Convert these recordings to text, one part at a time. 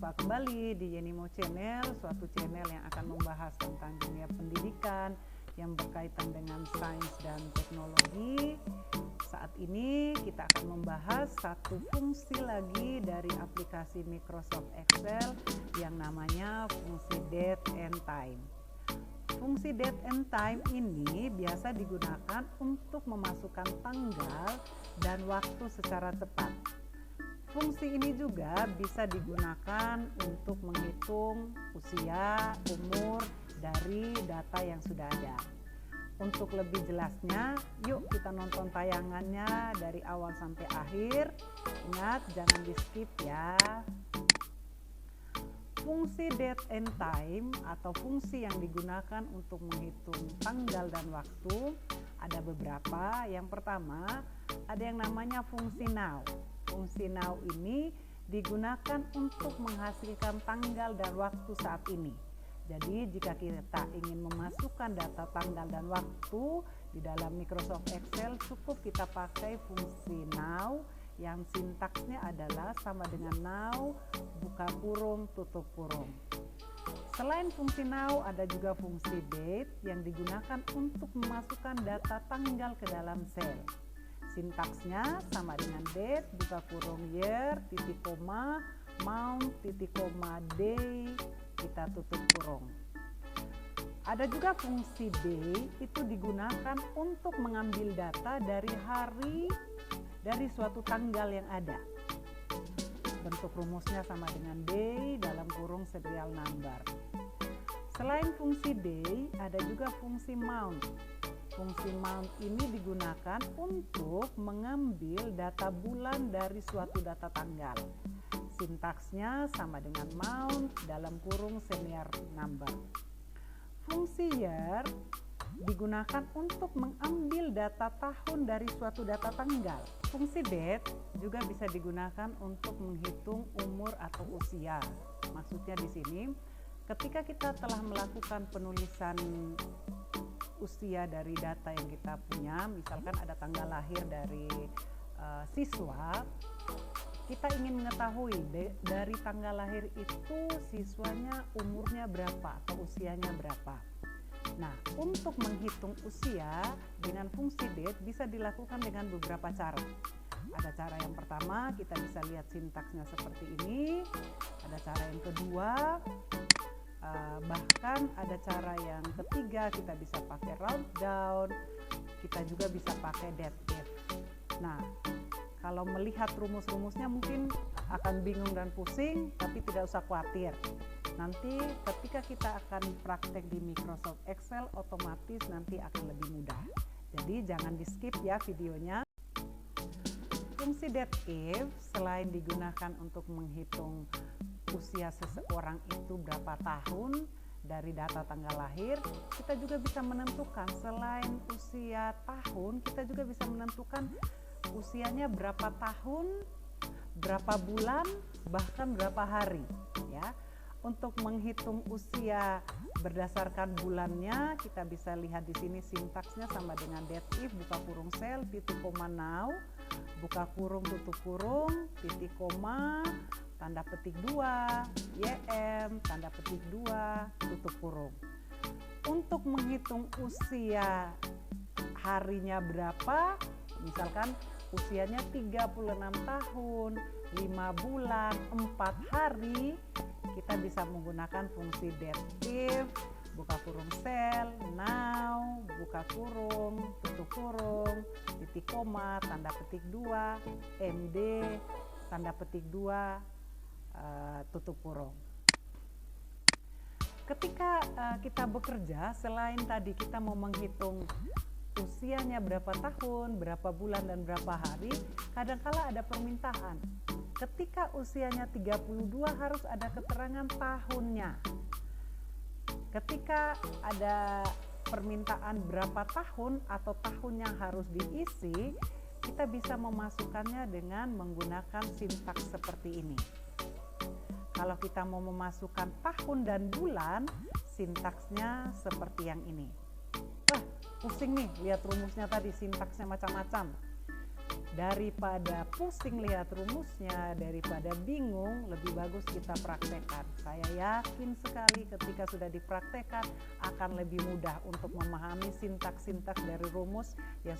Berjumpa kembali di Yenimo Channel, suatu channel yang akan membahas tentang dunia pendidikan yang berkaitan dengan sains dan teknologi. Saat ini kita akan membahas satu fungsi lagi dari aplikasi Microsoft Excel yang namanya fungsi Date and Time. Fungsi Date and Time ini biasa digunakan untuk memasukkan tanggal dan waktu secara tepat. Fungsi ini juga bisa digunakan untuk menghitung usia, umur dari data yang sudah ada. Untuk lebih jelasnya, yuk kita nonton tayangannya dari awal sampai akhir. Ingat, jangan di-skip ya. Fungsi date and time atau fungsi yang digunakan untuk menghitung tanggal dan waktu ada beberapa. Yang pertama, ada yang namanya fungsi now. Fungsi now ini digunakan untuk menghasilkan tanggal dan waktu saat ini. Jadi jika kita ingin memasukkan data tanggal dan waktu di dalam Microsoft Excel, cukup kita pakai fungsi now yang sintaksnya adalah sama dengan now, buka kurung, tutup kurung. Selain fungsi now, ada juga fungsi date yang digunakan untuk memasukkan data tanggal ke dalam sel. Sintaksnya sama dengan date, buka kurung year, titik koma, month, titik koma day, kita tutup kurung. Ada juga fungsi day, itu digunakan untuk mengambil data dari hari dari suatu tanggal yang ada. Bentuk rumusnya sama dengan day dalam kurung serial number. Selain fungsi day, ada juga fungsi month. Fungsi month ini digunakan untuk mengambil data bulan dari suatu data tanggal. Sintaksnya sama dengan month dalam kurung senior number. Fungsi year digunakan untuk mengambil data tahun dari suatu data tanggal. Fungsi date juga bisa digunakan untuk menghitung umur atau usia. Maksudnya di sini, ketika kita telah melakukan penulisan usia dari data yang kita punya, misalkan ada tanggal lahir dari siswa, kita ingin mengetahui dari tanggal lahir itu siswanya umurnya berapa atau usianya berapa. Nah, untuk menghitung usia dengan fungsi date bisa dilakukan dengan beberapa cara. Ada cara yang pertama, kita bisa lihat sintaksnya seperti ini. Ada cara yang kedua, bahkan ada cara yang ketiga, kita bisa pakai round down, kita juga bisa pakai date if. Nah, kalau melihat rumus-rumusnya mungkin akan bingung dan pusing, tapi tidak usah khawatir. Nanti ketika kita akan praktek di Microsoft Excel, otomatis nanti akan lebih mudah. Jadi jangan di skip ya videonya. Fungsi date if selain digunakan untuk menghitung usia seseorang itu berapa tahun dari data tanggal lahir, kita juga bisa menentukan selain usia tahun, kita juga bisa menentukan usianya berapa tahun, berapa bulan, bahkan berapa hari ya. Untuk menghitung usia berdasarkan bulannya, kita bisa lihat di sini sintaksnya sama dengan date if, buka kurung sel, titik koma now, buka kurung, tutup kurung, titik koma, tanda petik 2, YM, tanda petik 2, tutup kurung. Untuk menghitung usia harinya berapa, misalkan usianya 36 tahun, 5 bulan, 4 hari, kita bisa menggunakan fungsi date if, buka kurung sel, now, buka kurung, tutup kurung, titik koma, tanda petik 2, MD, tanda petik 2, tutup kurung. Ketika kita bekerja, selain tadi kita mau menghitung usianya berapa tahun, berapa bulan, dan berapa hari, kadangkala ada permintaan. Ketika usianya 32 harus ada keterangan tahunnya. Ketika ada permintaan berapa tahun atau tahun yang harus diisi, kita bisa memasukkannya dengan menggunakan sintaks seperti ini. Kalau kita mau memasukkan tahun dan bulan, sintaksnya seperti yang ini. Wah, pusing nih lihat rumusnya tadi, sintaksnya macam-macam. Daripada pusing lihat rumusnya, daripada bingung, lebih bagus kita praktekkan. Saya yakin sekali ketika sudah dipraktekkan akan lebih mudah untuk memahami sintaks-sintaks dari rumus yang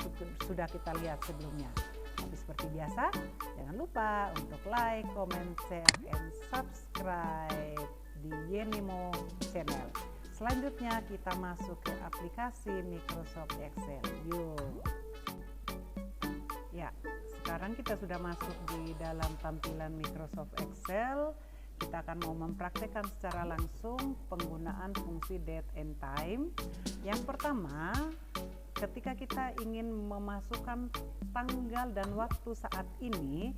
sudah kita lihat sebelumnya. Tapi seperti biasa, jangan lupa untuk like, comment, share, and subscribe di Yenimo Channel. Selanjutnya kita masuk ke aplikasi Microsoft Excel. Yuk. Ya, sekarang kita sudah masuk di dalam tampilan Microsoft Excel. Kita akan mau mempraktekkan secara langsung penggunaan fungsi date and time. Yang pertama, ketika kita ingin memasukkan tanggal dan waktu saat ini,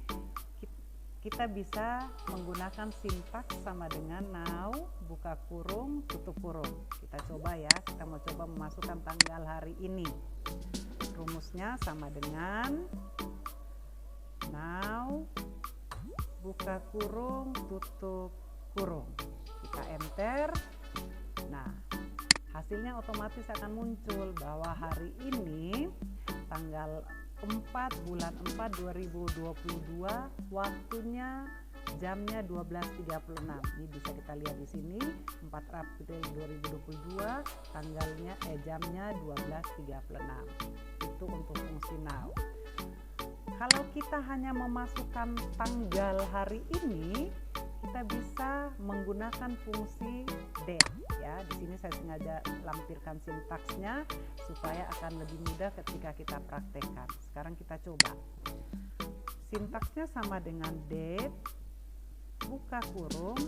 kita bisa menggunakan sintaks sama dengan now, buka kurung, tutup kurung. Kita coba ya, kita mau coba memasukkan tanggal hari ini. Rumusnya sama dengan now, buka kurung, tutup kurung. Kita enter. Nah, hasilnya otomatis akan muncul bahwa hari ini tanggal 4 bulan 4 2022, waktunya jamnya 12.36. Ini bisa kita lihat di sini 4 April 2022, jamnya 12.36. Itu untuk fungsi now. Kalau kita hanya memasukkan tanggal hari ini, kita bisa menggunakan fungsi date ya. Di sini saya sengaja lampirkan sintaksnya supaya akan lebih mudah ketika kita praktekkan. Sekarang kita coba. Sintaksnya sama dengan date, buka kurung,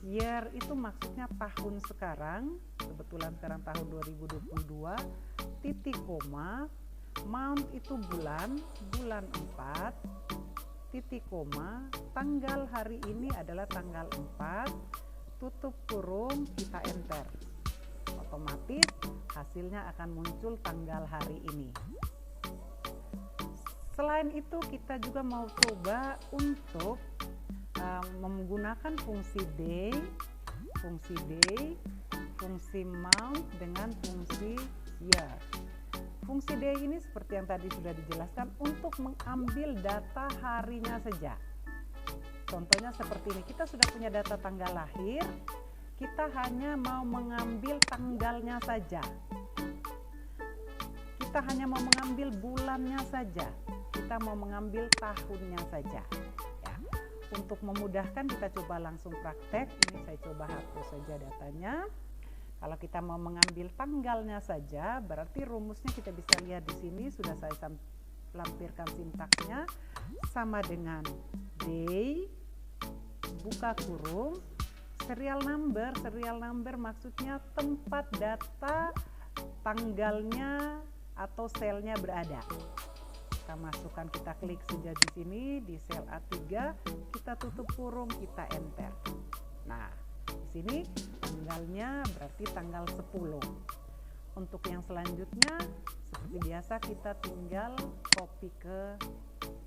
year itu maksudnya tahun sekarang, kebetulan sekarang tahun 2022, titik koma, month itu bulan 4, titik koma, tanggal hari ini adalah tanggal 4, tutup kurung, kita enter. Otomatis hasilnya akan muncul tanggal hari ini. Selain itu kita juga mau coba untuk menggunakan fungsi day, fungsi month dengan fungsi year. Fungsi day ini seperti yang tadi sudah dijelaskan untuk mengambil data harinya saja. Contohnya seperti ini, kita sudah punya data tanggal lahir, kita hanya mau mengambil tanggalnya saja. Kita hanya mau mengambil bulannya saja. Kita mau mengambil tahunnya saja. Ya. Untuk memudahkan kita coba langsung praktek. Ini saya coba hapus saja datanya. Kalau kita mau mengambil tanggalnya saja, berarti rumusnya kita bisa lihat di sini sudah saya lampirkan sintaksnya sama dengan day, buka kurung, serial number maksudnya tempat data tanggalnya atau selnya berada. Kita masukkan, kita klik saja di sini di sel A3, kita tutup kurung, kita enter. Nah, di sini tanggalnya berarti tanggal 10. Untuk yang selanjutnya seperti biasa kita tinggal copy ke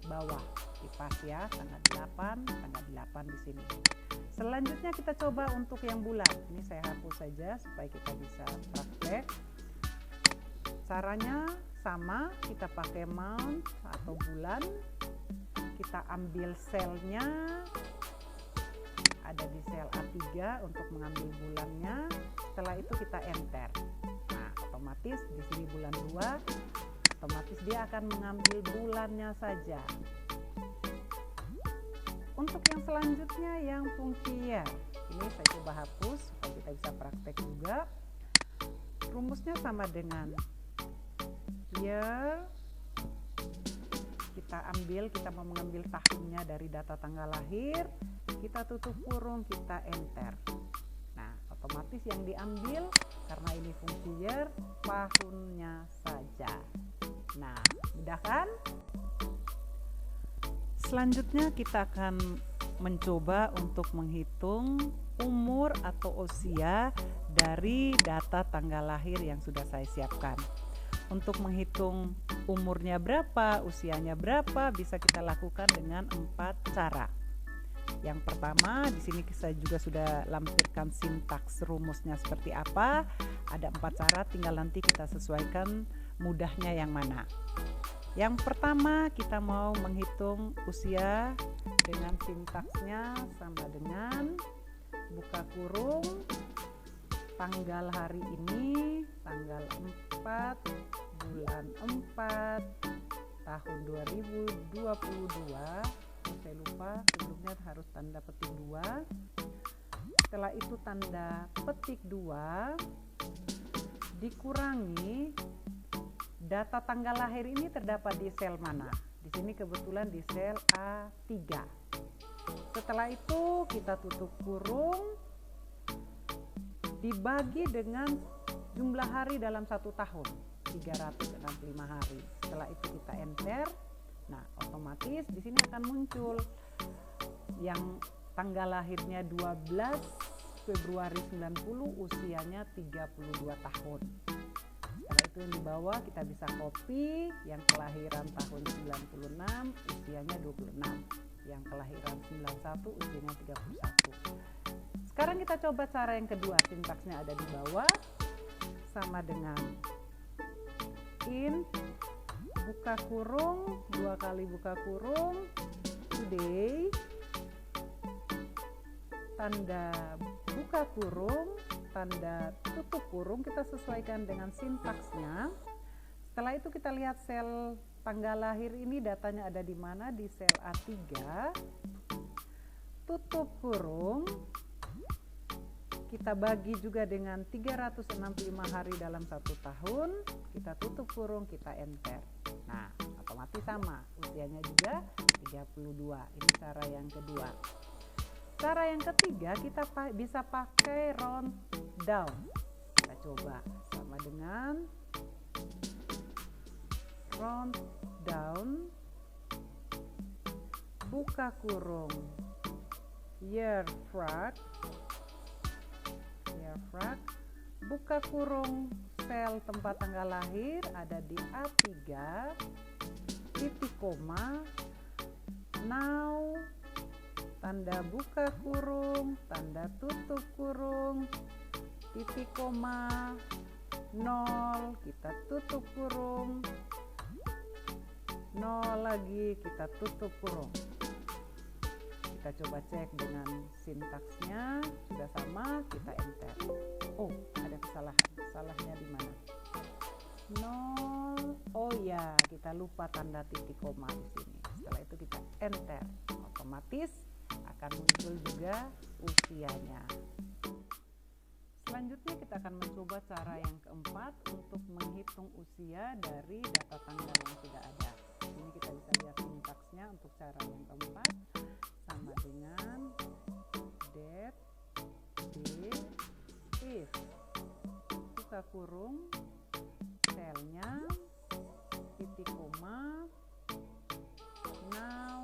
bawah, kipas ya, tanggal 8 di sini. Selanjutnya kita coba untuk yang bulan. Ini saya hapus saja supaya kita bisa praktek. Caranya sama, kita pakai month atau bulan. Kita ambil selnya, ada di sel A3 untuk mengambil bulannya. Setelah itu kita enter. Nah, otomatis di sini bulan 2, otomatis dia akan mengambil bulannya saja. Untuk yang selanjutnya yang fungsi year, ini saya coba hapus supaya kita bisa praktek juga. Rumusnya sama dengan year. Kita mau mengambil tahunnya dari data tanggal lahir, kita tutup kurung, kita enter. Nah, otomatis yang diambil karena ini fungsi year, tahunnya saja. Nah, mudah kan? Selanjutnya kita akan mencoba untuk menghitung umur atau usia dari data tanggal lahir yang sudah saya siapkan. Untuk menghitung umurnya berapa, usianya berapa, bisa kita lakukan dengan 4 cara. Yang pertama, di sini saya juga sudah lampirkan sintaks rumusnya seperti apa. Ada 4 cara, tinggal nanti kita sesuaikan mudahnya yang mana. Yang pertama kita mau menghitung usia dengan sintaksnya sama dengan buka kurung tanggal hari ini, tanggal 4 bulan 4 tahun 2022. Saya lupa sebelumnya harus tanda petik 2. Setelah itu tanda petik 2 dikurangi data tanggal lahir ini terdapat di sel mana? Di sini kebetulan di sel A3. Setelah itu kita tutup kurung, dibagi dengan jumlah hari dalam 1 tahun, 365 hari. Setelah itu kita enter. Nah, otomatis di sini akan muncul yang tanggal lahirnya 12 Februari 90, usianya 32 tahun. Setelah itu yang di bawah kita bisa copy yang kelahiran tahun 96 usianya 26, yang kelahiran 91 usianya 31. Sekarang kita coba cara yang kedua, sintaksnya ada di bawah, sama dengan int buka kurung 2 kali buka kurung today tanda buka kurung tanda tutup kurung, kita sesuaikan dengan sintaksnya. Setelah itu kita lihat sel tanggal lahir ini datanya ada di mana, di sel A3. Tutup kurung kita bagi juga dengan 365 hari dalam 1 tahun, kita tutup kurung, kita enter. Nah, otomatis sama, usianya juga 32. Ini cara yang kedua. Cara yang ketiga kita bisa pakai round down. Kita coba sama dengan round down buka kurung year frag buka kurung sel tempat tanggal lahir ada di A3 titik koma now tanda buka kurung tanda tutup kurung titik koma 0, kita tutup kurung 0 lagi, kita tutup kurung. Kita coba cek dengan sintaksnya sudah sama, kita enter. Oh, ada kesalahan. Salahnya di mana? 0. Oh ya, kita lupa tanda titik koma di sini. Setelah itu kita enter. Otomatis akan muncul juga usianya. Selanjutnya kita akan mencoba cara yang keempat untuk menghitung usia dari data tanggal yang sudah ada. Ini kita bisa lihat sintaksnya untuk cara yang keempat sama dengan date, date, if, buka kurung, selnya, titik koma, now,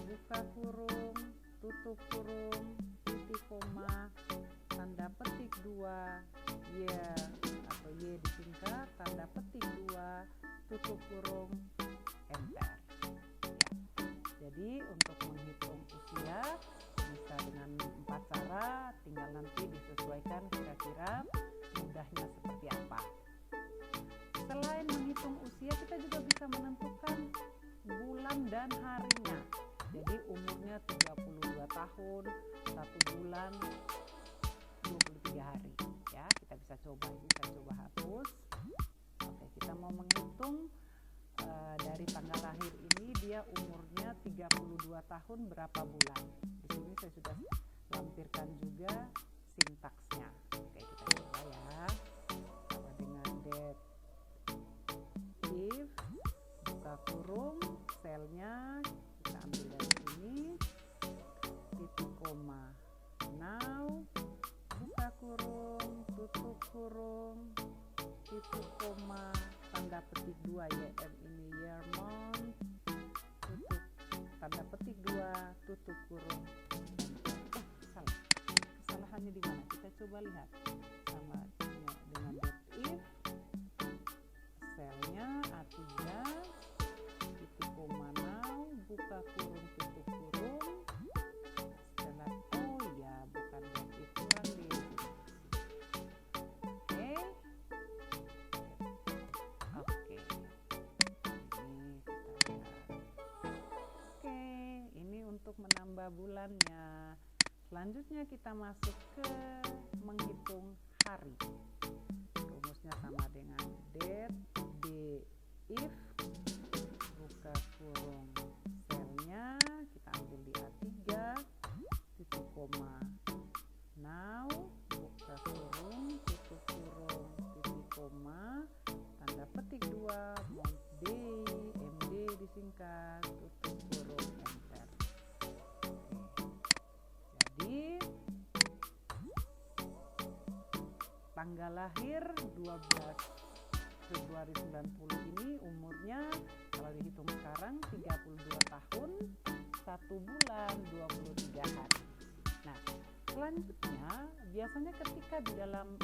buka kurung, tutup kurung, titik koma, tanda petik 2, year atau y disingkat, tanda petik 2, tutup kurung, enter. Ya. Jadi untuk menghitung usia bisa dengan 4 cara, tinggal nanti disesuaikan kira-kira mudahnya seperti apa. Selain menghitung usia, kita juga bisa menentukan bulan dan harinya. Jadi umurnya 32 tahun, 1 bulan 23 hari. Ya, kita bisa coba ini, saya coba hapus. Oke, kita mau menghitung dari tanggal lahir ini dia umurnya 32 tahun berapa bulan. Di sini saya sudah lampirkan juga sintaksnya. Oke, kita coba ya. Sama dengan date if buka kurung selnya kita ambil dari sini titik koma now buka kurung tutup kurung titik koma tanda petik 2 YM ini year month tutup tanda petik 2 tutup kurung. Salah, kesalahannya di mana, kita coba lihat sama dengan date if selnya A3 titik koma now buka kurung tutup kurung setelah oh ya bukan date if kurang di sini. Oke, ini bulannya. Selanjutnya kita masuk ke menghitung hari. Rumusnya sama dengan date if buka kurung selnya kita ambil di A3 titik koma now buka kurung tutup kurung titik koma tanda petik 2 month day MD disingkat tutup kurung enter. Jadi tanggal lahir 12 Februari 90 ini umurnya kalau dihitung sekarang 32 tahun 1 bulan 23 hari. Nah, selanjutnya biasanya ketika di dalam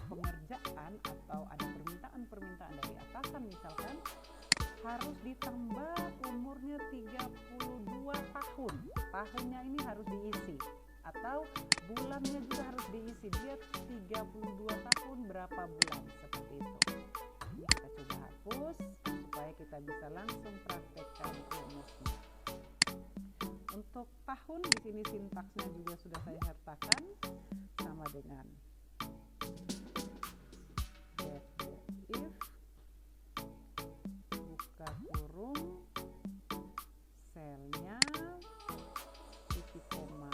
pengerjaan atau ada permintaan dari atasan misalkan harus ditambah umurnya 32 tahun. Tahunnya ini harus diisi atau bulannya juga harus diisi. Dia 32 tahun berapa bulan seperti itu. Ini kita coba hapus supaya kita bisa langsung praktekkan rumusnya. Untuk tahun di sini sintaksnya juga sudah saya sertakan sama dengan if buka kurung selnya titik koma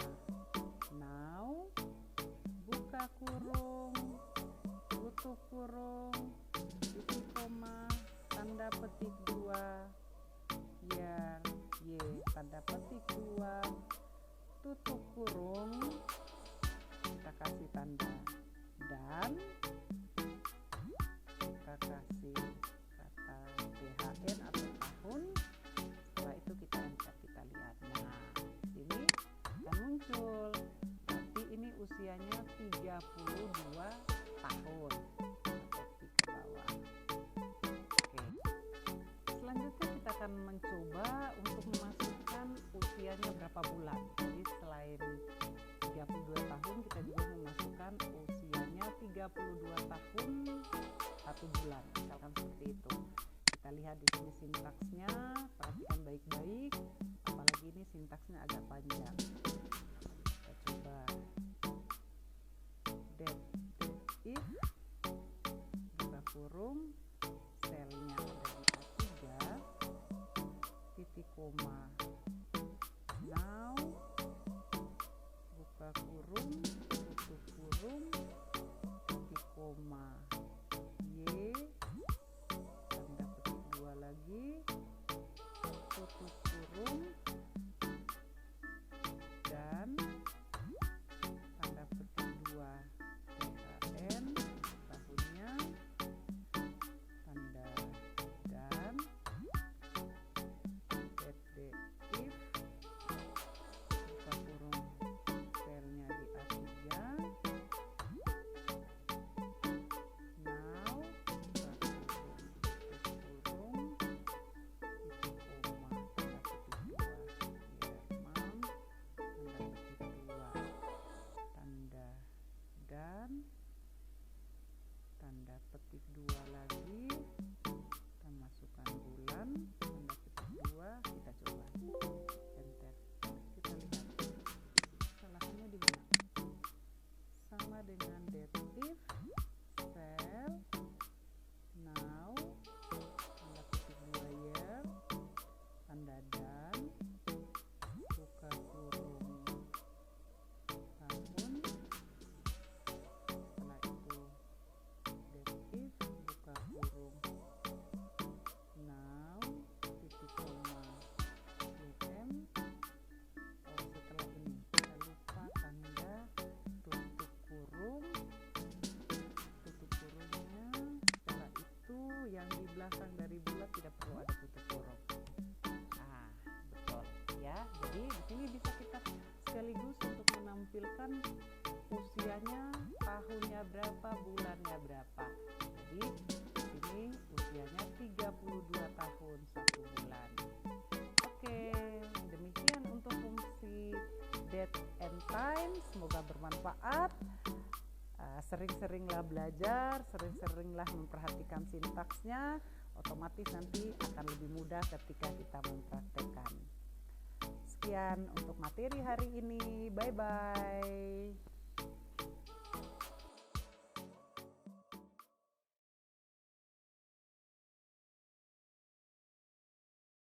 now buka kurung tutup kurung titik koma tanda petik 2 ya y tanda petik 2 tutup kurung kita kasih tanda dan kita kasih kata THN atau tahun. Setelah itu kita enter, kita lihat. Nah, di sini akan muncul. Berarti ini usianya 32 tahun. Ketik ke bawah. Oke. Selanjutnya kita akan mencoba untuk memasukkan usianya berapa bulan. Jadi selain 32 tahun kita juga memasukkan usianya 32 tahun 1 bulan, misalkan seperti itu. Kita lihat di sini sintaksnya, perhatikan baik-baik, apalagi ini sintaksnya agak panjang. Kita coba date if buka kurung selnya ada di A3 titik koma now buka kurung tutup kurung titik koma y tanda petik 2 lagi tutup kurung dan tanda petik 2 THN tahunnya tanda dan if buka kurung selnya di A3 now buka kurung tutup kurung titik koma tanda petik 2 Jerman tanda petik 2 tanda dan tanda petik 2 lagi kita masukkan bulan tanda petik 2 kita coba enter kita lihat kesalahannya di mana sama dengan date if sel now tanda petik 2 year tanda dan buka kurung tahun setelah itu date if buka kurung now titik koma setelah ini kita lupa tanda tutup kurung tutup kurungnya. Setelah itu yang di belakang dari bulat tidak perlu ada tutup kurung. Nah, betul ya. Jadi di sini bisa kita sekaligus untuk menampilkan usianya, tahunnya berapa, bulannya berapa. Jadi di sini usianya 32 tahun 1 bulan. Oke, demikian untuk fungsi date and time. Semoga bermanfaat. Sering-seringlah belajar, sering-seringlah memperhatikan sintaksnya. Otomatis nanti akan lebih mudah ketika kita mempraktekkan. sekian untuk materi hari ini. Bye bye.